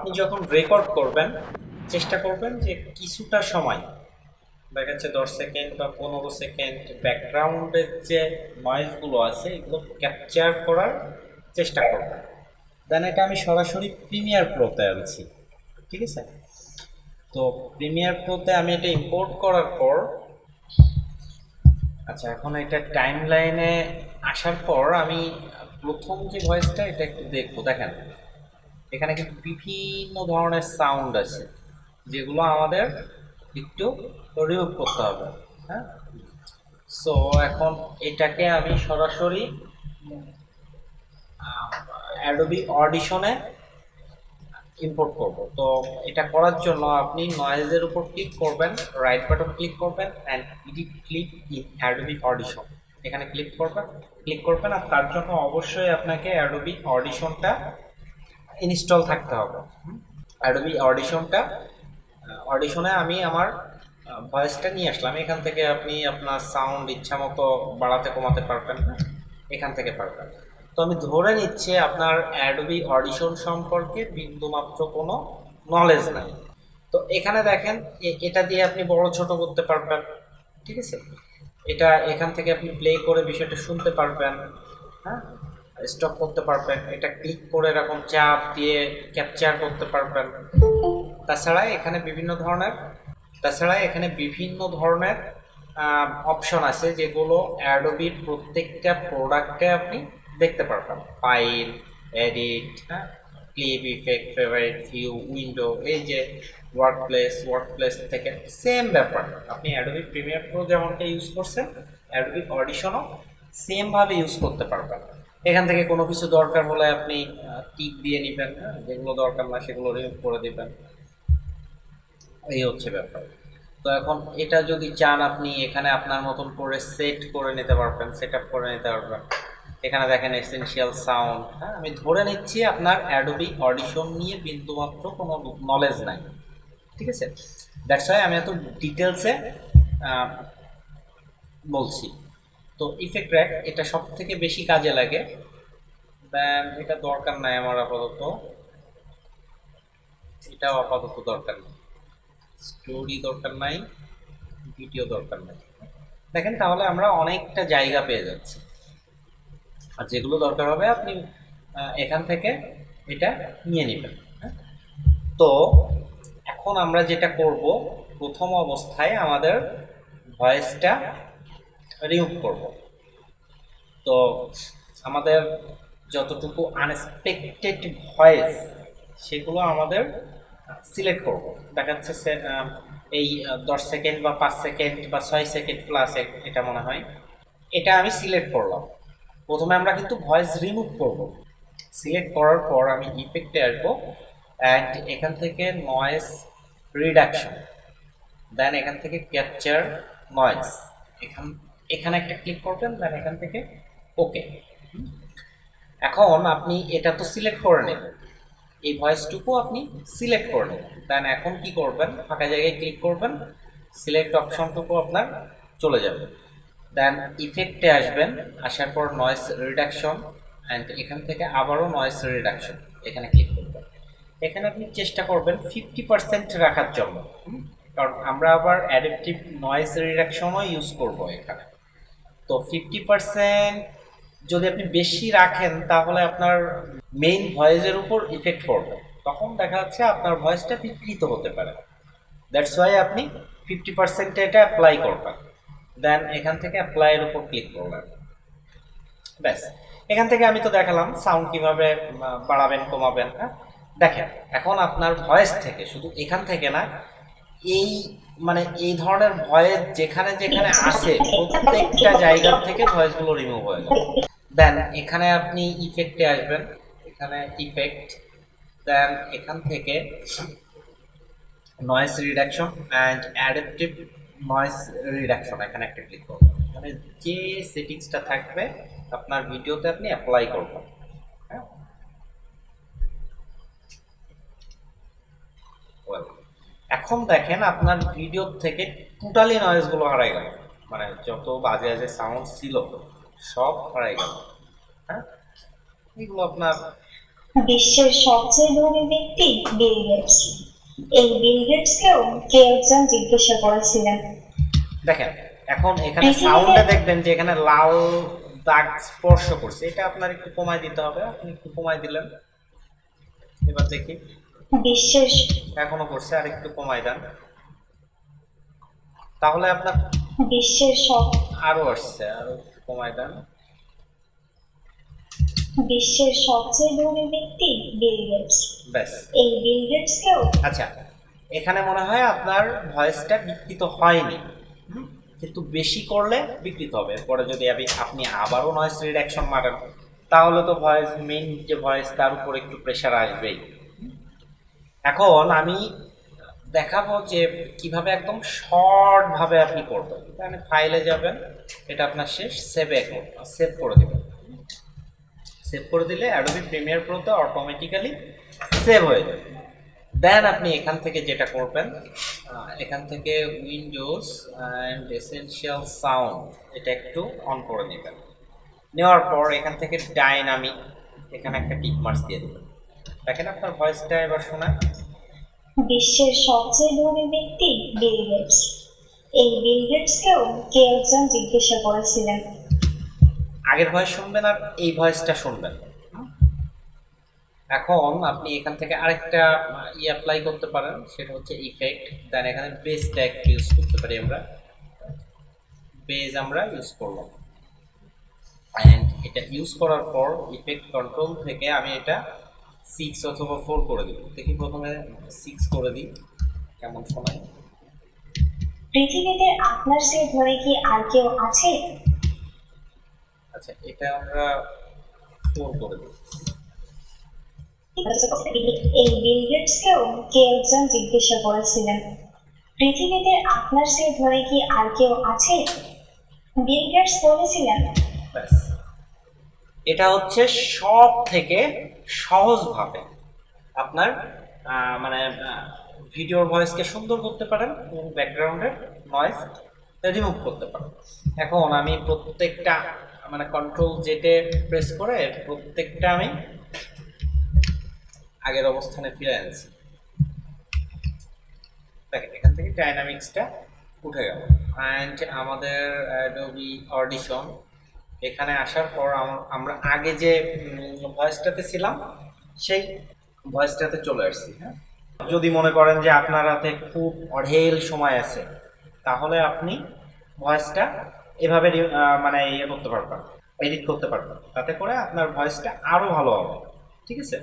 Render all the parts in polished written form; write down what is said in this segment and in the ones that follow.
আপনি যখন রেকর্ড করবেন চেষ্টা করবেন যে কিছুটা সময় দেখা যাচ্ছে 10 সেকেন্ড বা 15 সেকেন্ড ব্যাকগ্রাউন্ডের যে নয়েজগুলো আছে এগুলো ক্যাপচার করার চেষ্টা করবেন। দেন এটা আমি সরাসরি প্রিমিয়ার প্রোতে আনছি, ঠিক আছে? তো প্রিমিয়ার প্রোতে আমি এটা ইম্পোর্ট করার পর আচ্ছা এখন এটা টাইম লাইনে আসার পর আমি প্রথম যে ভয়েসটা এটা একটু দেখবো। দেখেন এখানে কিন্তু বিভিন্ন ধরনের সাউন্ড আছে যেগুলো আমাদের একটু রিমুভ করতে হবে। হ্যাঁ, সো এখন এটাকে আমি সরাসরি অ্যাডোবি অডিশনে ইম্পোর্ট করব। তো এটা করার জন্য আপনি নয়েজের উপর ক্লিক করবেন, রাইট বাটন ক্লিক করবেন and edit click in Adobe audition, এখানে ক্লিক করবেন আর তার জন্য অবশ্যই আপনাকে অ্যাডোবি অডিশনটা ইনস্টল থাকতে হবে। অ্যাডোবি অডিশনে আমি আমার ভয়েসটা নিয়ে আসলাম। এখান থেকে আপনি আপনার সাউন্ড ইচ্ছা মতো বাড়াতে কমাতে পারবেন, এখান থেকে পারবেন। তো আমি ধরে নিচ্ছি আপনার অ্যাডোবি অডিশন সম্পর্কে বিন্দুমাত্র কোনো নলেজ নাই। তো এখানে দেখেন এটা দিয়ে আপনি বড় ছোট করতে পারবেন, ঠিক আছে? এটা এখান থেকে আপনি প্লে করে বিষয়টা শুনতে পারবেন, হ্যাঁ, স্টপ করতে পারবেন, এটা ক্লিক করে এরকম চাপ দিয়ে ক্যাপচার করতে পারবেন। তাছাড়া এখানে বিভিন্ন ধরনের তাছাড়া এখানে বিভিন্ন ধরনের অপশন আছে যেগুলো অ্যাডোবির প্রত্যেকটা প্রোডাক্টে আপনি দেখতে পারবেন। ফাইল, এডিট, হ্যাঁ, clip, effect, favourite, view, window, এই যে ওয়ার্কপ্লেস থেকে সেম ব্যাপার। আপনি অ্যাডোবি প্রিমিয়ার প্রো যেমনটা ইউজ করছেন অ্যাডোবি অডিশনও সেমভাবে ইউজ করতে পারবেন। এখান থেকে কোনো কিছু দরকার হলে আপনি টিক দিয়ে নেবেন, যেগুলো দরকার না সেগুলো রিমুভ করে দেবেন। এই হচ্ছে ব্যাপার। তো এখন এটা যদি চান আপনি এখানে আপনার মতন করে সেট করে নিতে পারবেন, সেট আপ করে নিতে পারবেন। এখানে দেখেন এসেনশিয়াল সাউন্ড, হ্যাঁ, আমি ধরে নিচ্ছি আপনার অ্যাডোবি অডিশন নিয়ে বিন্দুমাত্র কোনো নলেজ নাই, ঠিক আছে? দ্যাটস ওয়াই আমি এত ডিটেলসে বলছি। তো ইফেক্ট র্যাক এটা সব থেকে বেশি কাজে লাগে। দেন এটা দরকার নাই আমার আপাতত, এটাও আপাতত দরকার নেই। স্টোরি দরকার নাই, ভিডিও দরকার নাই। দেখেন তাহলে আমরা অনেকটা জায়গা পেয়ে যাচ্ছি। আর যেগুলো দরকার হবে আপনি এখান থেকে এটা নিয়ে নেবেন, হ্যাঁ? তো এখন আমরা যেটা করব, প্রথম অবস্থায় আমাদের ভয়েসটা রিমুভ করব। তো আমাদের যতটুকু আনএক্সপেক্টেড ভয়েস সেগুলো আমাদের সিলেক্ট করব। দেখা যাচ্ছে এই 10 সেকেন্ড বা 5 সেকেন্ড বা 6 সেকেন্ড প্লাস এটা মনে হয়, এটা আমি সিলেক্ট করলাম। প্রথমে আমরা কিন্তু ভয়েস রিমুভ করব। সিলেক্ট করার পর আমি ইফেক্টে আসবো অ্যান্ড এখান থেকে নয়েজ রিডাকশন, দেন এখান থেকে ক্যাপচার নয়েজ, এখানে একটা ক্লিক করবেন, দেন এখান থেকে ওকে। এখন আপনি এটা তো সিলেক্ট করে নেবেন, এই ভয়েসটুকু আপনি সিলেক্ট করে নেবেন। দেন এখন কি করবেন, ফাঁকা জায়গায় ক্লিক করবেন, সিলেক্ট অপশনটুকু আপনার চলে যাবে। দেন ইফেক্টে আসবেন, আসার পর নয়েজ রিডাকশন অ্যান্ড এখান থেকে আবারও নয়েজ রিডাকশন, এখানে ক্লিক করবেন। এখানে আপনি চেষ্টা করবেন 50% রাখার জন্য, কারণ আমরা আবার অ্যাডাপটিভ নয়েজ রিডাকশনও ইউজ করব এখানে। তো 50% যদি আপনি বেশি রাখেন তাহলে আপনার মেইন ভয়েসের উপর ইফেক্ট পড়বে, তখন দেখা যাচ্ছে আপনার ভয়েসটা বিকৃত হতে পারে। দ্যাটস ওয়াই আপনি 50% এটা অ্যাপ্লাই করবেন। দেন এখান থেকে অ্যাপ্লাইয়ের উপর ক্লিক করবেন। ব্যাস, এখান থেকে আমি তো দেখালাম সাউন্ড কিভাবে বাড়াবেন কমাবেন, হ্যাঁ? দেখেন এখন আপনার ভয়েস থেকে, শুধু এখান থেকে না, এই মানে এই ধরনের ভয়েস যেখানে যেখানে আসে প্রত্যেকটা জায়গা থেকে ভয়েসগুলো রিমুভ হয়ে যাবে। দেন এখানে আপনি ইফেক্টে আসবেন, এখানে ইফেক্ট, দেন এখান থেকে noise reduction and adaptive noise reduction, এখানে একটা ক্লিক করবেন। মানে যে সেটিংসটা থাকবে আপনার ভিডিওতে আপনি অ্যাপ্লাই করবেন, হ্যাঁ? এখন দেখেন আপনার ভিডিও থেকে টোটালি নয়েজগুলো হারাই গেল, মানে যত বাজে বাজে সাউন্ড ছিল সব হারাই গেল, হ্যাঁ? এগুলো আপনার বিশ্বের সবচেয়ে ধনী ব্যক্তি বিল গেটস। এই বিল গেটসকেও কেউ একজন জিজ্ঞাসা করেছিলেন, দেখেন এখন এখানে পৃথিবীতে সাউন্ডে দেখবেন যে এখানে লাল দাগ স্পর্শ করছে, এটা আপনার একটু কমায় দিতে হবে, আপনি একটু কমায় দিলেন। এবার দেখি, বিশ্বের এখনো করছে, আর একটু কমায় দেন, তাহলে আপনার বিশ্বের সব আরো আসছে, আরো একটু কমায় দেন। বিশ্বের সবচেয়ে ধনী ব্যক্তি বিল গেটস। ব্যাস। এই বিল গেটসকেও আচ্ছা, এখানে মনে হয় আপনার ভয়েসটা বিকৃত হয়নি, কিন্তু বেশি করলে বিকৃত হবে। পরে যদি আপনি আবারও নয়েজ রিডাকশন মারেন, তাহলে তো ভয়েস, মেইন যে ভয়েস, তার উপর একটু প্রেশার আসবেই। এখন আমি দেখাবো যে কিভাবে একদম শর্ট ভাবে আপনি করবেন। মানে ফাইলে যাবেন, এটা আপনার শেষ, সেভ করে দেবেন। সেভ করে দিলে অ্যাডোবি প্রিমিয়ার প্রোতে অটোমেটিক্যালি সেভ হয়ে যাবে। দেন আপনি এখান থেকে যেটা করবেন, এখান থেকে উইন্ডোজ অ্যান্ড এসেনশিয়াল সাউন্ড এটা একটু অন করে নেবেন। নেওয়ার পর এখান থেকে ডাইনামিক, এখানে একটা টিক মার্কস দিয়ে দেবেন। দেখেন আপনার ভয়েসটা এবার শোনায়। বিশ্বের সবচেয়ে ধনী ব্যক্তি বিল গেটস। এই বিল গেটসকেও কেউ একজন জিজ্ঞাসা করেছিলেন, আগের ভয়েস শুনবেন আর এই ভয়েসটা শুনবেন। এখন আপনি এখান থেকে আরেকটা অ্যাপ্লাই করতে পারেন, সেটা হচ্ছে ইফেক্ট। দেন এখানে বেস ট্যাগ ইউজ করতে পারি আমরা, বেজ আমরা ইউজ করলাম। অ্যান্ড এটা ইউজ করার পর ইফেক্ট কন্ট্রোল থেকে আমি এটা 6 অথবা 4 করে দিব। দেখি প্রথমে 6 করে দিই কেমন শোনায়। পৃথিবীতে আপনার চেয়ে ধনী কি আর কেউ আছে? আচ্ছা, এটা আমরা 4 করে দিই। এই বিল গেটসকেও কেউ একজন জিজ্ঞাসা করেছিলেন, পৃথিবীতে আপনার চেয়ে ধনী কি আর কেউ আছে? বিল গেটস বলেছিলেন, ব্যাস। এটা হচ্ছে সব থেকে সহজভাবে আপনার মানে ভিডিওর ভয়েসকে সুন্দর করতে পারেন এবং ব্যাকগ্রাউন্ডের নয়েজ রিমুভ করতে পারেন। এখন আমি প্রত্যেকটা মানে কন্ট্রোল জেটে প্রেস করে প্রত্যেকটা আমি আগের অবস্থানে ফিরে আনছি। দেখেন এখান থেকে ডাইনামিক্সটা উঠে গেল। অ্যান্ড আমাদের অ্যাডোবি অডিশন এখানে আসার পর আমরা আগে যে ভয়েসটাতে ছিলাম সেই ভয়েসটাতে চলে আসছি। হ্যাঁ, যদি মনে করেন যে আপনার হাতে খুব অঢেল সময় আছে, তাহলে আপনি ভয়েসটা এভাবে মানে ইয়ে করতে পারবেন, এডিট করতে পারবেন, তাতে করে আপনার ভয়েসটা আরও ভালো হবে। ঠিক আছে,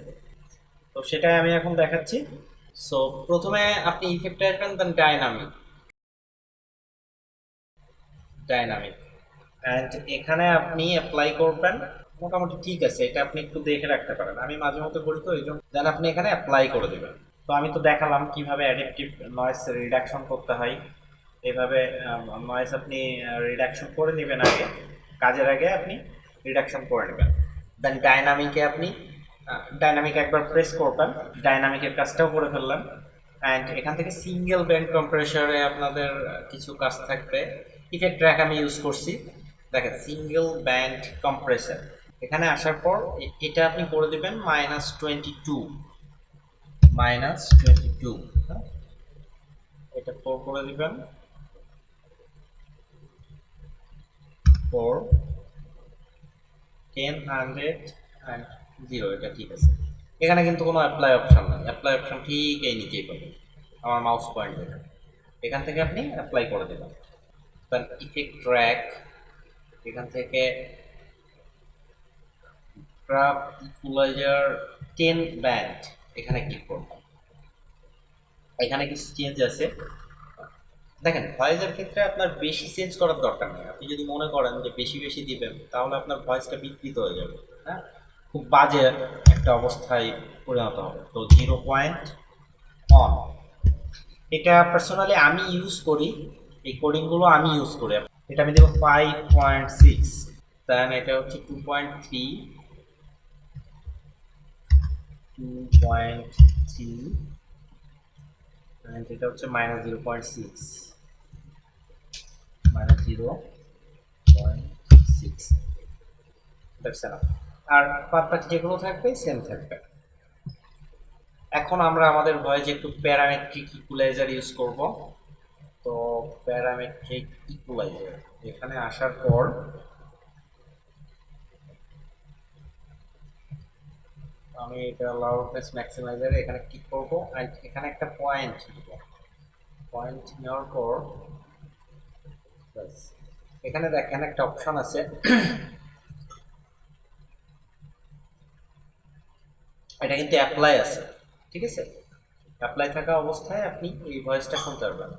তো সেটাই আমি এখন দেখাচ্ছি। সো প্রথমে আপনি ইফেক্টে আসবেন, দেন ডাইনামিক, ডাইনামিক অ্যান্ড এখানে আপনি অ্যাপ্লাই করবেন। মোটামুটি ঠিক আছে, এটা আপনি একটু দেখে রাখতে পারেন, আমি মাঝে মধ্যে করি তো এই জন্য। দেন আপনি এখানে অ্যাপ্লাই করে দেবেন। তো আমি তো দেখালাম কিভাবে অ্যাডাপটিভ নয়েজ রিডাকশন করতে হয়। এভাবে নয়েজ আপনি রিডাকশন করে নেবেন, আগে কাজের আগে আপনি রিডাকশন করে নেবেন। দেন ডাইনামিকে আপনি ডাইনামিক একবার প্রেস করবেন, ডাইনামিকের কাজটাও করে ফেললেন। অ্যান্ড এখান থেকে সিঙ্গেল ব্যান্ড কম্প্রেসরে আপনাদের কিছু কাজ থাকবে। ইফেক্ট ট্র্যাক আমি ইউজ করছি, দেখেন সিঙ্গেল ব্যান্ড কম্প্রেসর। এখানে আসার পর এটা আপনি করে দেবেন -22, -22, হ্যাঁ, এটা 4 করে দিবেন, 4, 10, 100 অ্যান্ড 0, এটা ঠিক আছে। এখানে কিন্তু কোনো অ্যাপ্লাই অপশন নেই, অ্যাপ্লাই অপশন ঠিক এই নিচেই পাবেন আমার মাউস পয়েন্ট, এখান থেকে আপনি অ্যাপ্লাই করে দেবেন। দেন ইফেক্ট ট্র্যাক, এখান থেকে গ্রাফ ইকুয়ালাইজার 10 ব্যান্ড, এখানে ক্লিক করবেন। এখানে কিছু চেঞ্জ আছে, দেখেন ভয়েসের ক্ষেত্রে আপনার বেশি চেঞ্জ করার দরকার নেই। আপনি যদি মনে করেন যে বেশি বেশি দিবেন, তাহলে আপনার ভয়েসটা বিকৃত হয়ে যাবে, হ্যাঁ, খুব বাজে একটা অবস্থায় পরিণত হবে। তো 0.1, এটা পার্সোনালি আমি ইউজ করি, এই কোডিংগুলো আমি ইউজ করি। এটা আমি দেবো 5.6, দেন এটা হচ্ছে 2.3, 2.3, এটা হচ্ছে -0.6, -0.6, দেখছেন। আর বাদ বাকি যেগুলো থাকবে সেম থাকবে। এখন আমরা আমাদের ভয়েসে একটু প্যারামেট্রিক ইকুয়ালাইজার ইউজ করব। তো প্যারামেট্রিক ইকুয়ালাইজার এখানে আসার পর আমি এটা লাউডনেস ম্যাক্সিমাইজারে এখানে ক্লিক করব এন্ড এখানে একটা পয়েন্ট নিব। পয়েন্ট নেওয়ার পর ব্যাস, এখানে দেখেন একটা অপশন আছে, এটা কিন্তু অ্যাপ্লাই আছে, ঠিক আছে? অ্যাপ্লাই থাকা অবস্থায় আপনি এই ভয়েসটা শুনতে পারবেন।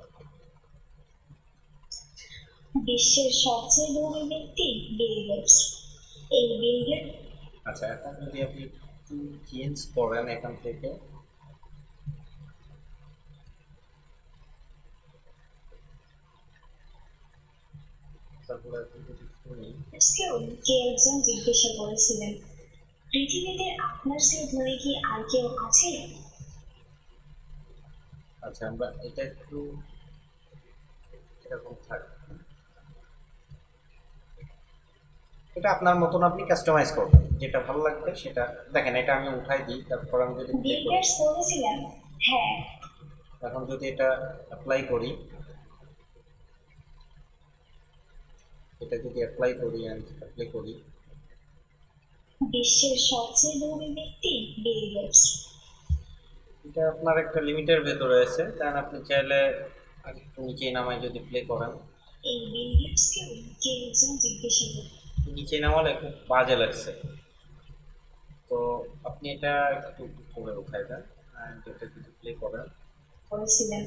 বিশ্বের সবচেয়ে ধনী ব্যক্তি বিল গেটস। এই বিল গেটস আচ্ছা, এখন যদি আপনি একটু চেঞ্জ করেন এখান থেকে, তারপরে আপনি যদি শুনি, কেউ কে একজন জিজ্ঞাসা করেছিলেন, পৃথিবীতে আপনার চেয়ে ধনী কি আর কেউ আছে? আচ্ছা আমরা এটা একটু এরকম থাকবে, এটা আপনার মতন আপনি কাস্টমাইজ করবেন, যেটা ভালো লাগবে সেটা। দেখেন এটা আমি উঠাই দিই, তারপর আমি যদি প্লে বিল করি, গেটস বলেছিলেন, হ্যাঁ। এখন যদি এটা অ্যাপ্লাই করি, এটা যদি অ্যাপ্লাই করি অ্যান্ড অ্যাপ্লাই করি, বিশ্বের সবচেয়ে ধনী ব্যক্তি বিল গেটস। এটা আপনার একটা লিমিটের ভেতরে আছে, কারণ আপনি চাইলে আর একটু নিচে নামায় যদি প্লে করেন, এই বিল গেটসকেও কে একজন জিজ্ঞাসা নিচে নামালে খুব বাজে লাগছে। তো আপনি এটা একটু উপরে উঠাই দেন অ্যান্ড এটা যদি প্লে করেন, করেছিলেন,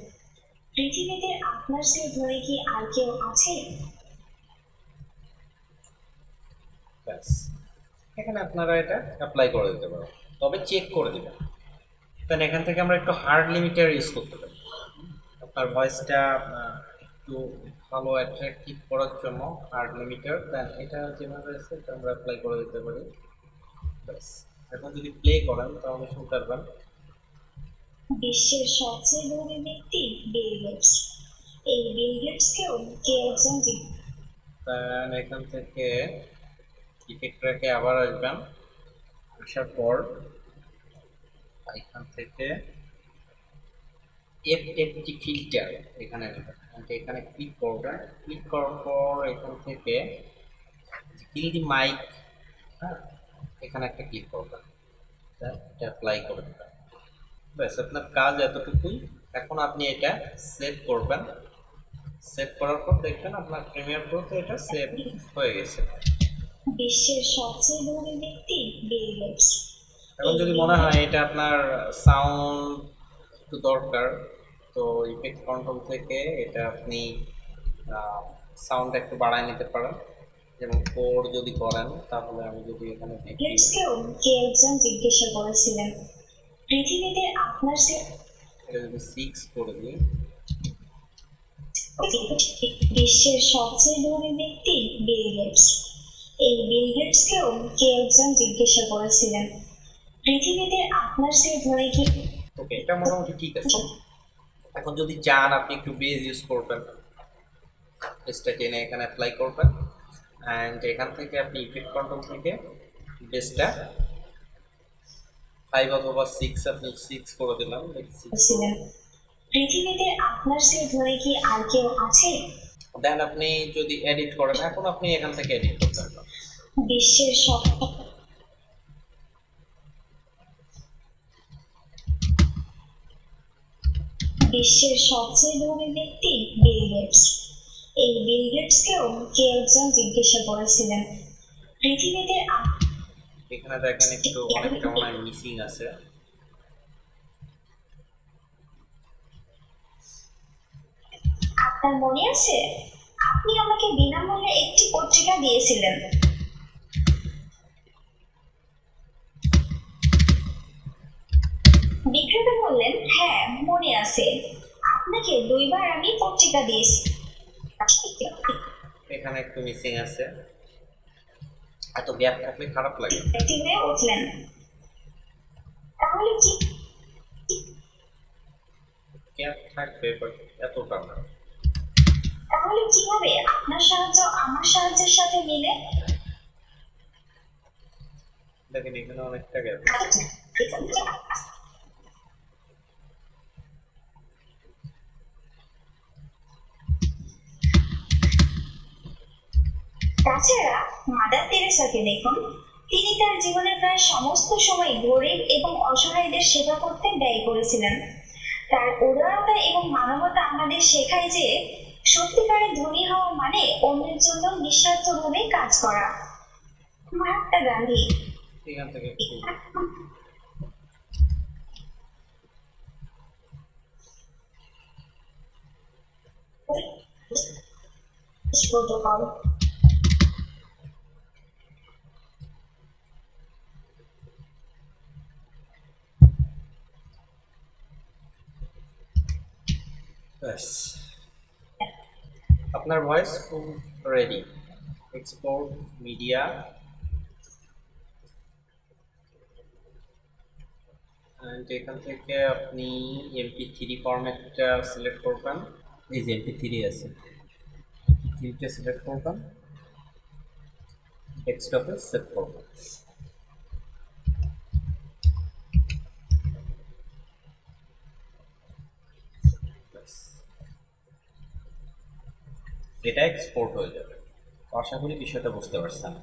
পৃথিবীতে আপনার চেয়ে ধনী কি আর কেউ আছে? ব্যাস, এখানে আপনারা এটা অ্যাপ্লাই করে দিতে পারেন, তবে চেক করে দেবেন। দেন এখান থেকে আমরা একটু হার্ড লিমিটার ইউজ করতে পারি আপনার ভয়েসটা একটু ভালো অ্যাট্রাকটিভ করার জন্য। হার্ড লিমিটার দেন এটা যেভাবে আছে এটা আমরা অ্যাপ্লাই করে দিতে পারি। ব্যাস, এখন যদি প্লে করেন তাহলে শুনতে পারবেন। বিশ্বের সবচেয়ে ধনী ব্যক্তি বিল গেটস। এই বিল গেটসকেও কে একজন দেন এখান থেকে ইফেক্ট ট্র্যাকে আবার আসবেন, আসার পর এখান থেকে এফএফটি ফিল্টার এখানে আসবেন। এখানে ক্লিক করবেন, ক্লিক করার পর এখান থেকে কিল দি মাইক, হ্যাঁ, এখানে একটা ক্লিক করবেন, এটা অ্যাপ্লাই করে দেবেন। ব্যাস, আপনার কাজ এতটুকুই। এখন আপনি এটা সেভ করবেন, সেভ করার পর দেখবেন আপনার প্রিমিয়ার প্রোতে এটা সেভ হয়ে গেছে। বিশ্বের সবচেয়ে ধনী ব্যক্তি বিল গেটস। এখন যদি মনে হয় এটা আপনার সাউন্ড একটু দরকার, তো ইফেক্ট কন্ট্রোল থেকে এটা আপনি সাউন্ড একটু বাড়ায় নিতে পারেন, যেমন 4 যদি করেন, তাহলে আমি যদি এখানে দেখি, গেটসকেও কে একজন জিজ্ঞাসা করেছিলেন, পৃথিবীতে আপনার চেয়ে এটা যদি 6 করে দিই, বিশ্বের সবচেয়ে ধনী ব্যক্তি বিল গেটস। এই বিল গেটসকেও কে একজন জিজ্ঞাসা করেছিলেন, পৃথিবীতে আপনার চেয়ে ধনী কি? ওকে, এটা মোটামুটি ঠিক আছে। এখন যদি চান আপনি একটু বেজ ইউজ করবেন, বেসটা টেনে এখানে অ্যাপ্লাই করবেন অ্যান্ড এখান থেকে আপনি ইফেক্ট কন্ট্রোল থেকে বেসটা 5 অথবা 6 আপনি 6 করে দিলাম, করেছিলেন, পৃথিবীতে আপনার চেয়ে ধনী কি আর কেউ আছে? দেন আপনি যদি এডিট করেন, এখন আপনি এখান থেকে এডিট করতে পারবেন। বিশ্বের সব বিশ্বের সবচেয়ে ধনী ব্যক্তি বিল গেটস। এই বিল গেটসকেও কে একজন জিজ্ঞাসা করেছিলেন, পৃথিবীতে এখানে দেখেন একটু অনেকটা মনে হয় মিসিং আছে। আপনার মনে আছে, আপনি আমাকে বিনামূল্যে একটি পত্রিকা দিয়েছিলেন? বিক্রেতা বললেন, হ্যাঁ মনে আছে, আপনাকে 2বার আমি পত্রিকা দিয়েছি। এখানে একটু মিসিং আছে, এত গ্যাপ থাকলে খারাপ লাগে। হয়ে উঠলেন, তাহলে কি? গ্যাপ থাকবে বাট এতটা না। তাহলে কিভাবে আপনার সাহায্য আমার সাহায্যের সাথে মিলে? দেখেন এখানে অনেকটা গ্যাপ। তাছাড়া মাদার তেরেসাকে দেখুন, তিনি তার জীবনের প্রায় সমস্ত সময় গরিব এবং অসহায়দের সেবা করতে ব্যয় করেছিলেন। তার উদারতা এবং মানবতা আমাদের শেখায় যে সত্যিকারের ধনী হওয়া মানে অন্যের জন্য নিঃস্বার্থভাবে কাজ করা। মহাত্মা গান্ধী। এখান থেকে একটু প্রোটোকল। ব্যাস, আপনার voice full ready. Export media, and এখান থেকে আপনি MP3 ফরম্যাটটা সিলেক্ট করবেন। এই যে MP3 আছে, MP3টা সিলেক্ট করবেন, ডেস্কটপে সেভ করবেন। ব্যাস, এটা এক্সপোর্ট হয়ে যাবে। আশা করি বিষয়টা বুঝতে পারছেন।